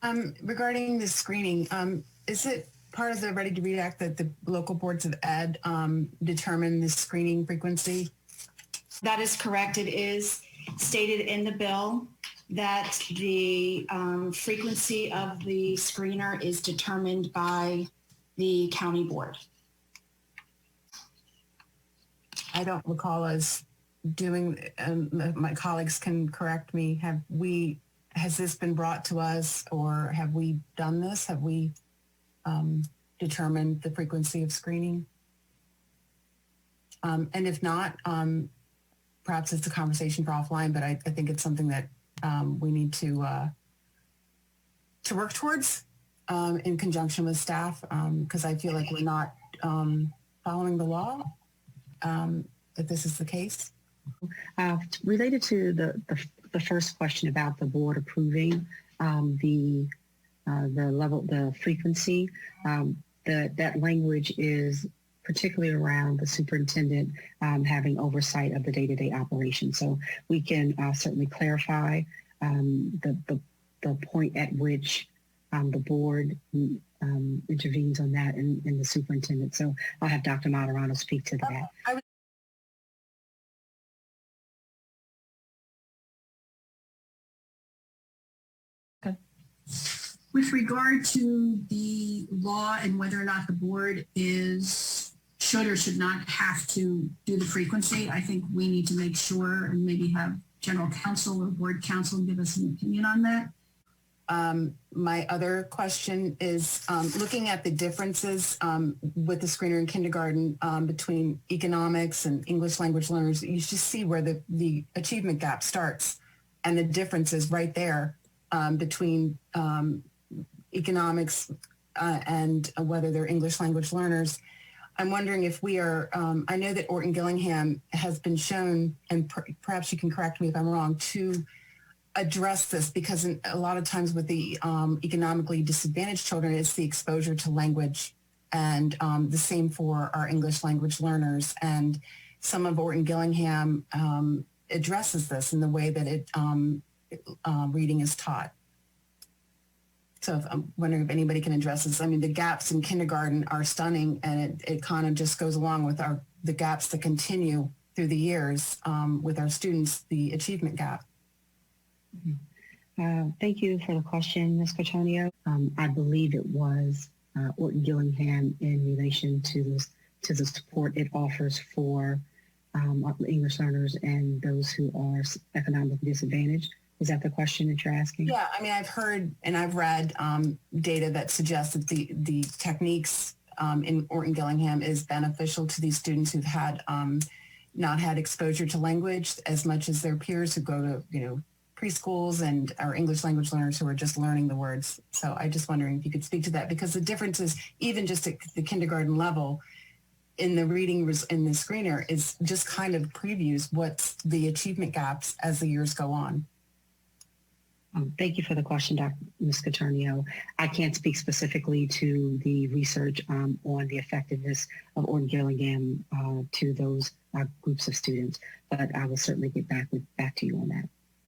Regarding the screening, is it part of the Ready to Read Act that the local boards of ed determine the screening frequency? That is correct. It is stated in the bill that the frequency of the screener is determined by the county board. I don't recall us doing, my colleagues can correct me, has this been brought to us, or have we done this? Have we determined the frequency of screening? And if not, perhaps it's a conversation for offline, but I think it's something that we need to work towards in conjunction with staff, because I feel like we're not following the law, if this is the case. Related to the first question about the board approving the level, the frequency, that language is particularly around the superintendent having oversight of the day-to-day operation. So we can certainly clarify the point at which the board intervenes on that in the superintendent. So I'll have Dr. Materano speak to that. With regard to the law and whether or not the board should or should not have to do the frequency, I think we need to make sure and maybe have general counsel or board counsel give us an opinion on that. My other question is looking at the differences with the screener in kindergarten between economics and English language learners. You just see where the achievement gap starts, and the difference is right there between economics and whether they're English language learners. I'm wondering if we are, I know that Orton Gillingham has been shown, and perhaps you can correct me if I'm wrong, to address this, because a lot of times with the economically disadvantaged children, it's the exposure to language, and the same for our English language learners. And some of Orton Gillingham addresses this in the way that reading is taught. So I'm wondering if anybody can address this. I mean, the gaps in kindergarten are stunning, and it kind of just goes along with the gaps that continue through the years with our students, the achievement gap. Thank you for the question, Ms. Cotonio. I believe it was Orton Gillingham in relation to the support it offers for English learners and those who are economically disadvantaged. Is that the question that you're asking? Yeah, I mean, I've heard and I've read data that suggests that the techniques in Orton Gillingham is beneficial to these students who've had not had exposure to language as much as their peers who go to, preschools and our English language learners who are just learning the words. So I just wondering if you could speak to that, because the difference is even just at the kindergarten level in the reading in the screener is just kind of previews what's the achievement gaps as the years go on. Thank you for the question, Ms. Cotonio. I can't speak specifically to the research on the effectiveness of Orton Gillingham to those groups of students, but I will certainly get back to you on that.